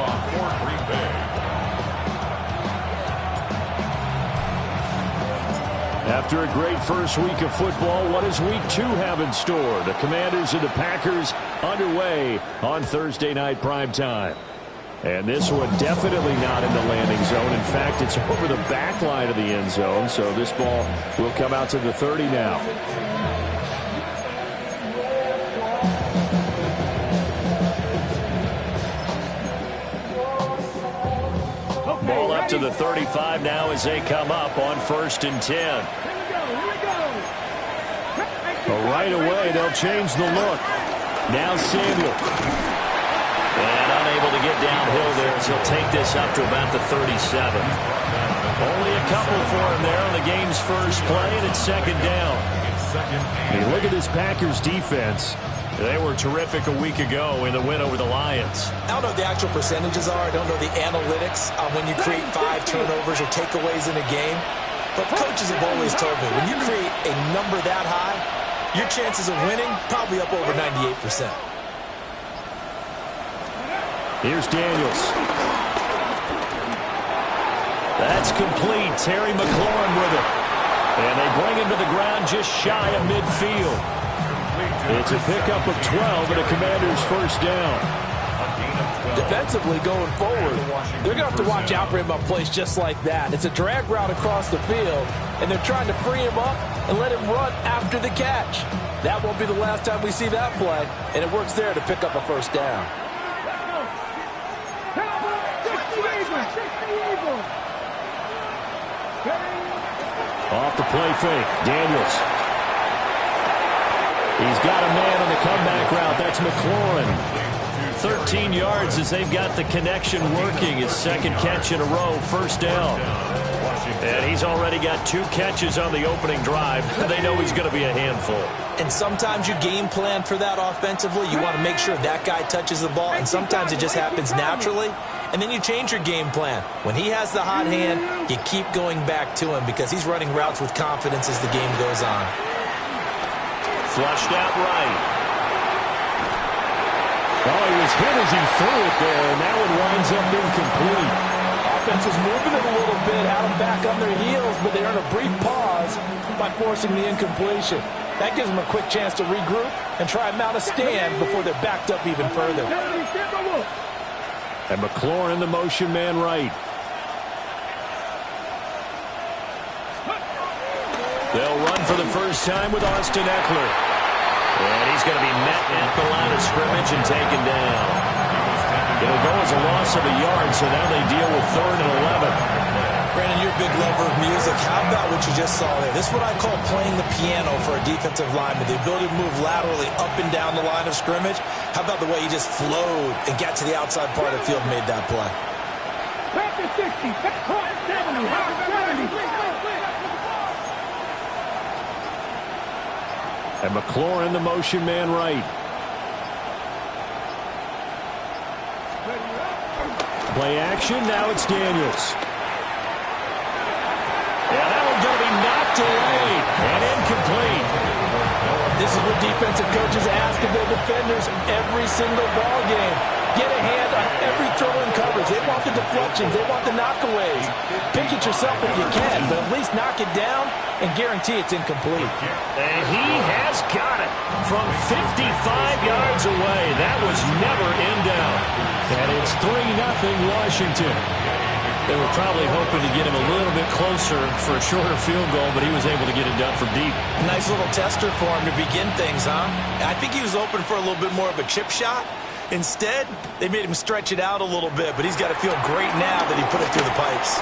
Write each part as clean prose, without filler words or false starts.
kickoff for Green Bay. After a great first week of football, what does week 2 have in store? The Commanders and the Packers underway on Thursday night primetime. And this one definitely not in the landing zone. In fact, it's over the back line of the end zone, so this ball will come out to the 30 now. Ball up to the 35 now as they come up on 1st and 10. Right away, they'll change the look. Now Samuel. And unable to get downhill there as he'll take this up to about the 37. Only a couple for him there on the game's first play, and it's 2nd down. Hey, look at this Packers defense. They were terrific a week ago in the win over the Lions. I don't know what the actual percentages are. I don't know the analytics on when you create 5 turnovers or takeaways in a game. But coaches have always told me, when you create a number that high, your chances of winning probably up over 98%. Here's Daniels. That's complete. Terry McLaurin with it. And they bring him to the ground just shy of midfield. It's a pickup of 12 and a Commander's first down. Defensively going forward, they're going to have to watch out for him on plays just like that. It's a drag route across the field, and they're trying to free him up and let him run after the catch. That won't be the last time we see that play, and it works there to pick up a first down. Off the play fake, Daniels. He's got a man on the comeback route. That's McLaurin. 13 yards as they've got the connection working. His 2nd catch in a row, first down. And he's already got 2 catches on the opening drive. They know he's going to be a handful. And sometimes you game plan for that offensively. You want to make sure that guy touches the ball, and sometimes it just happens naturally. And then you change your game plan. When he has the hot hand, you keep going back to him because he's running routes with confidence as the game goes on. Flushed out right. Oh, he was hit as he threw it there, and that one winds up incomplete. Offense was moving it a little bit, had them back on their heels, but they earned a brief pause by forcing the incompletion. That gives them a quick chance to regroup and try and mount a stand before they're backed up even further. And McLaurin, the motion man right. They'll run for the first time with Austin Eckler. And he's going to be met at the line of scrimmage and taken down. It'll go as a loss of a yard, so now they deal with 3rd and 11. Brandon, you're a big lover of music. How about what you just saw there? This is what I call playing the piano for a defensive lineman. The ability to move laterally up and down the line of scrimmage. How about the way he just flowed and got to the outside part of the field and made that play? Back to 60, back to 70, 70. And McLaurin, the motion man right. Play action, now it's Daniels. Yeah, that one's going to be knocked away and incomplete. This is what defensive coaches ask of their defenders every single ball game. Get a hand on every throw in coverage. They want the deflections. They want the knockaways. Pick it yourself if you can, but at least knock it down and guarantee it's incomplete. And he has got it from 55 yards away. That was never in doubt. And it's 3-0 Washington. They were probably hoping to get him a little bit closer for a shorter field goal, but he was able to get it done from deep. Nice little tester for him to begin things, huh? I think he was open for a little bit more of a chip shot. Instead, they made him stretch it out a little bit, but he's got to feel great now that he put it through the pipes.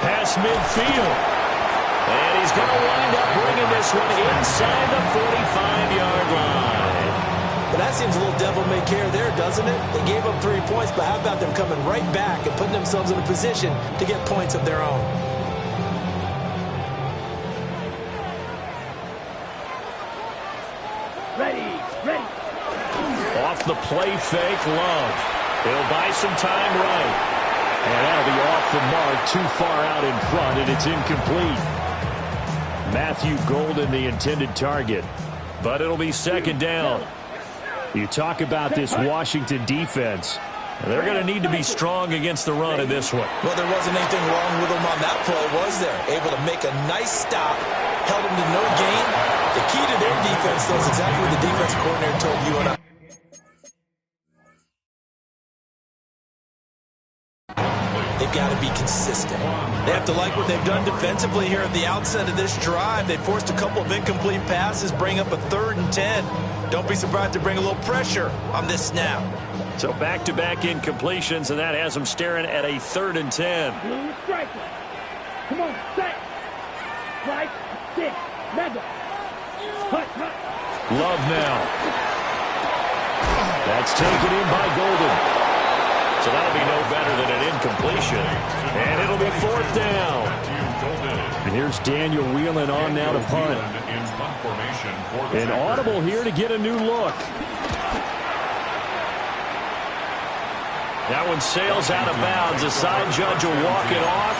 Pass midfield. And he's going to wind up bringing this one inside the 45-yard line. But that seems a little devil-may-care there, doesn't it? They gave up 3 points, but how about them coming right back and putting themselves in a position to get points of their own? Ready. Off the play fake, Love. He'll buy some time right. And that'll be off the mark, too far out in front, and it's incomplete. Matthew Golden, the intended target. But it'll be 2nd down. You talk about this Washington defense. They're going to need to be strong against the run in this one. Well, there wasn't anything wrong with them on that play, was there? Able to make a nice stop, held them to no gain. The key to their defense, though, is exactly what the defense coordinator told you and I. They've got to be consistent. They have to like what they've done defensively here at the outset of this drive. They forced a couple of incomplete passes, bring up a 3rd and 10. Don't be surprised to bring a little pressure on this snap. So back-to-back incompletions, and that has them staring at a 3rd and 10. Come on, set. Right, 6, mega. Cut. Love now. That's taken in by Golden. So that'll be no better than an incompletion. And it'll be 4th down. And here's Daniel Whelan on now to punt. An audible here to get a new look. That one sails out of bounds. The side judge will walk it off.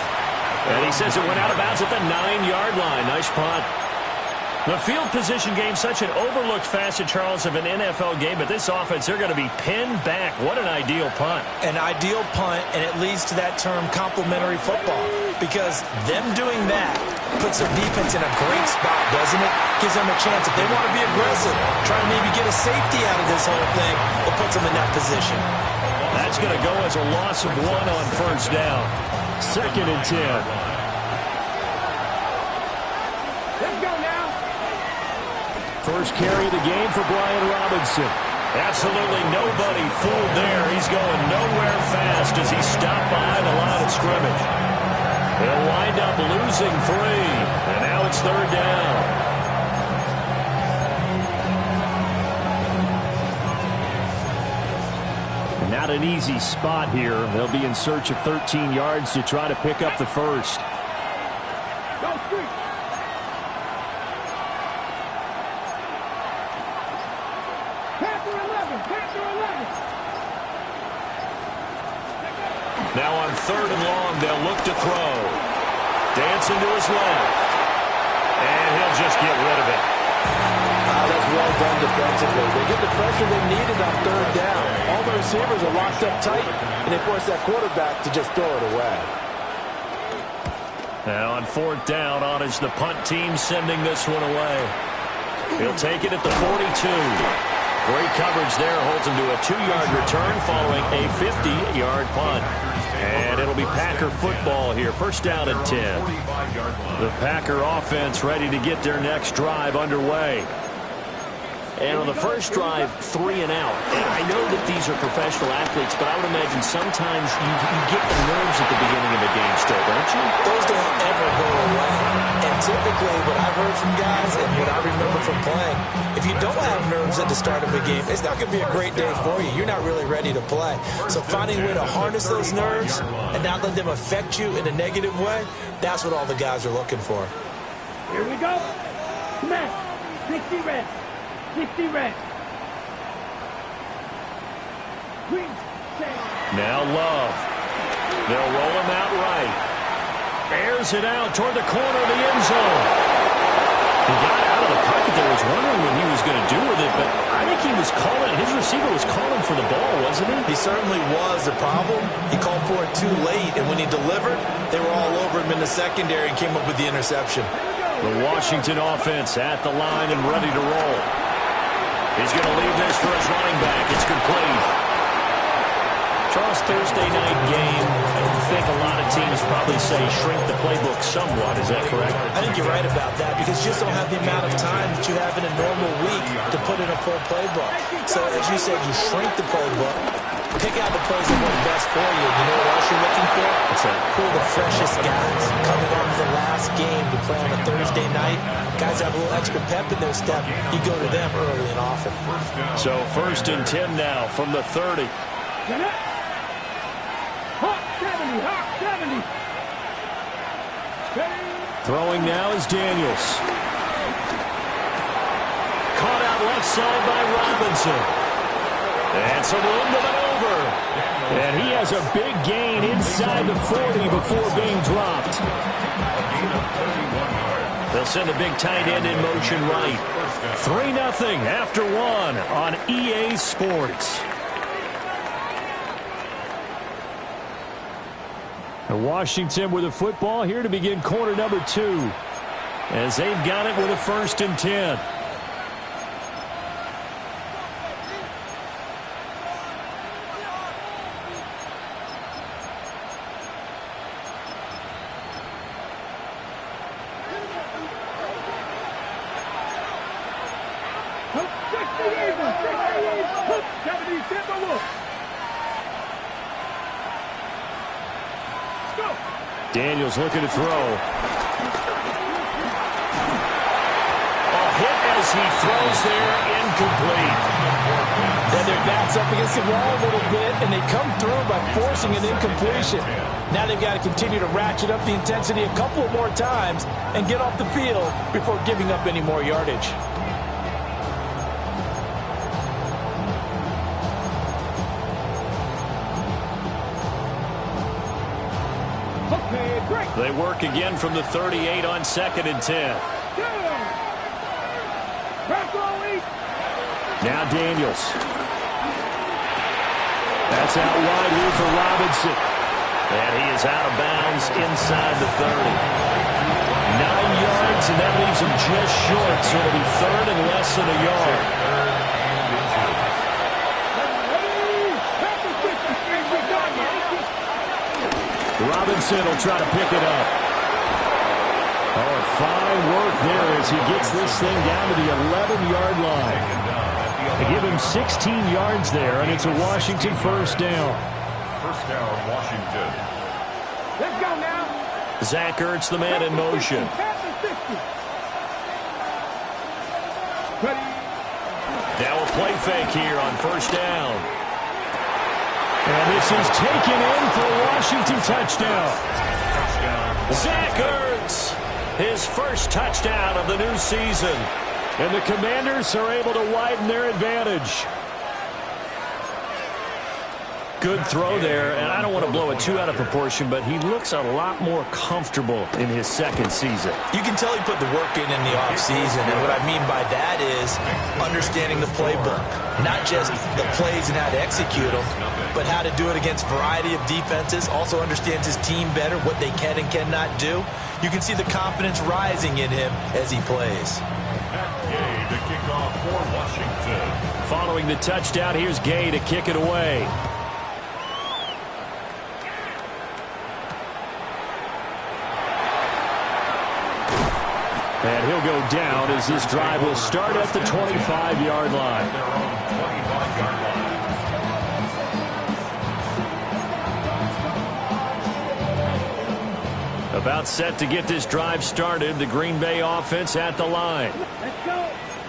And he says it went out of bounds at the 9-yard line. Nice punt. The field position game, such an overlooked facet, Charles, of an NFL game. But this offense, they're going to be pinned back. What an ideal punt. An ideal punt, and it leads to that term complementary football. Because them doing that puts their defense in a great spot, doesn't it? Gives them a chance. If they want to be aggressive, try to maybe get a safety out of this whole thing, it puts them in that position. That's going to go as a loss of 1 on 1st down. 2nd and 10. Let's go now. First carry of the game for Brian Robinson. Absolutely nobody fooled there. He's going nowhere fast as he stopped behind the line of scrimmage. They'll wind up losing 3, and now it's 3rd down. Not an easy spot here. They'll be in search of 13 yards to try to pick up the first. Go street. Panther 11. Now on 3rd and long, they'll look to throw. Dancing to his left. And he'll just get rid of it. That's well done defensively. They get the pressure they needed on 3rd down. All the receivers are locked up tight, and they force that quarterback to just throw it away. Now on 4th down, on is the punt team sending this one away. He'll take it at the 42. Great coverage there, holds him to a 2-yard return following a 50-yard punt. And it'll be Packer football here. 1st down and 10. The Packer offense ready to get their next drive underway. And on the first drive, 3 and out. And I know that these are professional athletes, but I would imagine sometimes you get the nerves at the beginning of a game still, don't you? Those don't ever go away. And typically what I've heard from guys and what I remember from playing, if you don't have nerves at the start of a game, it's not going to be a great day for you. You're not really ready to play. So finding a way to harness those nerves and not let them affect you in a negative way, that's what all the guys are looking for. Here we go. Smash. 60 red. 60 red. Green. Now Love. They'll roll him out right. Airs it out toward the corner of the end zone. He got out of the pocket there. Was wondering what he was going to do with it, but I think he was calling. His receiver was calling for the ball, wasn't he? He certainly was. The problem, he called for it too late, and when he delivered, they were all over him in the secondary and came up with the interception. The Washington offense at the line and ready to roll. He's going to leave this for his running back. It's complete. Charles, Thursday night game, I think a lot of teams probably say shrink the playbook somewhat. Is that correct? I think you're right about that because you just don't have the amount of time that you have in a normal week to put in a full playbook. So, as you said, you shrink the playbook, pick out the plays that work best for you. You know what else you're looking for? What's that? Who are the freshest guys coming off the last game to play on a Thursday night? Guys have a little extra pep in their step. You go to them early and often. So 1st and 10 now from the 30. Hawk 70. Hawk 70. Throwing now is Daniels. Caught out left side by Robinson. And some room to maneuver. And he has a big gain inside the 40 before being dropped. They'll send a big tight end in motion right. 3-0 after one on EA Sports. Washington with the football here to begin quarter number 2. As they've got it with a 1st and 10. Daniels looking to throw. A hit as he throws there, incomplete. And their back's up against the wall a little bit, and they come through by forcing an incompletion. Now they've got to continue to ratchet up the intensity a couple more times and get off the field before giving up any more yardage. They work again from the 38 on 2nd and 10. Now Daniels. That's out wide here for Robinson. And he is out of bounds inside the 30. 9 yards, and that leaves him just short. So it'll be 3rd and less than a yard. Robinson will try to pick it up. Oh, fine work there as he gets this thing down to the 11-yard line. They give him 16 yards there, and it's a Washington 1st down. 1st down, Washington. Let's go now. Zach Ertz, the man in motion. Now a play fake here on 1st down. And this is taken in for a Washington touchdown. Zach Ertz, his 1st touchdown of the new season. And the Commanders are able to widen their advantage. Good throw there, and I don't want to blow it too out of proportion, but he looks a lot more comfortable in his 2nd season. You can tell he put the work in the offseason, and what I mean by that is understanding the playbook. Not just the plays and how to execute them, but how to do it against a variety of defenses. Also understands his team better, what they can and cannot do. You can see the confidence rising in him as he plays. Gay to kick off for Washington. Following the touchdown, here's Gay to kick it away. And he'll go down as this drive will start at the 25-yard line. About set to get this drive started, the Green Bay offense at the line.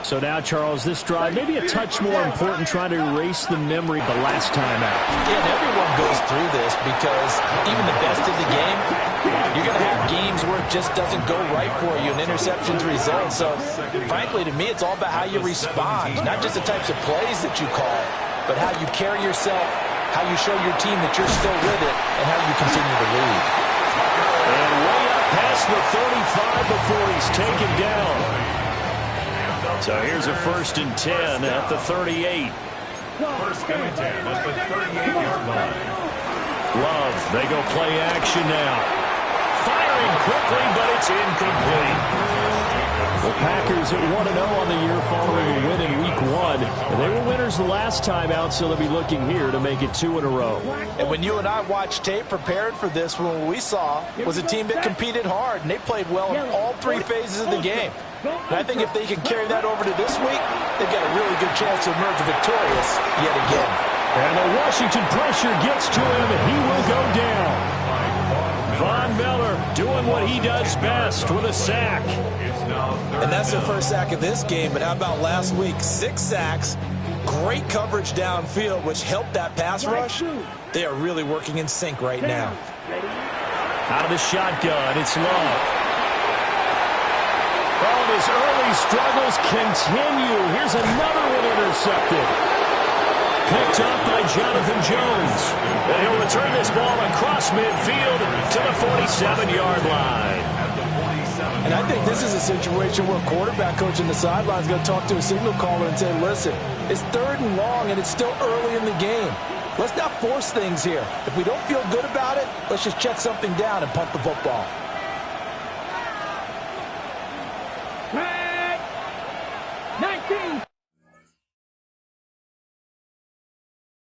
So now, Charles, this drive maybe a touch more important, trying to erase the memory of the last time out. Yeah, and everyone goes through this because even the best of the game, you're going to have games where it just doesn't go right for you and interceptions result. So, frankly, to me, it's all about how you respond, not just the types of plays that you call, but how you carry yourself, how you show your team that you're still with it, and how you continue to lead. And way up past the 35 before he's taken down. So here's a 1st and 10 at the 38. 1st and 10 at the 38-yard line. Love, they go play action now. Firing quickly, but it's incomplete. The Packers at 1-0 on the year following a win in Week 1. And they were winners the last time out, so they'll be looking here to make it 2 in a row. And when you and I watched tape prepared for this, what we saw was a team that competed hard, and they played well in all 3 phases of the game. And I think if they can carry that over to this week, they've got a really good chance to emerge victorious yet again. And the Washington pressure gets to him, and he will go down. Von Miller doing what he does best with a sack. And that's their 1st sack of this game, but how about last week? 6 sacks, great coverage downfield, which helped that pass rush. They are really working in sync right now. Out of the shotgun, it's Love. Oh, his early struggles continue. Here's another one intercepted. Picked up by Jonathan Jones. And he'll return this ball across midfield to the 47-yard line. And I think this is a situation where quarterback coach in the sideline is going to talk to a signal caller and say, listen, it's 3rd and long and it's still early in the game. Let's not force things here. If we don't feel good about it, let's just check something down and punt the football. Flag. 19.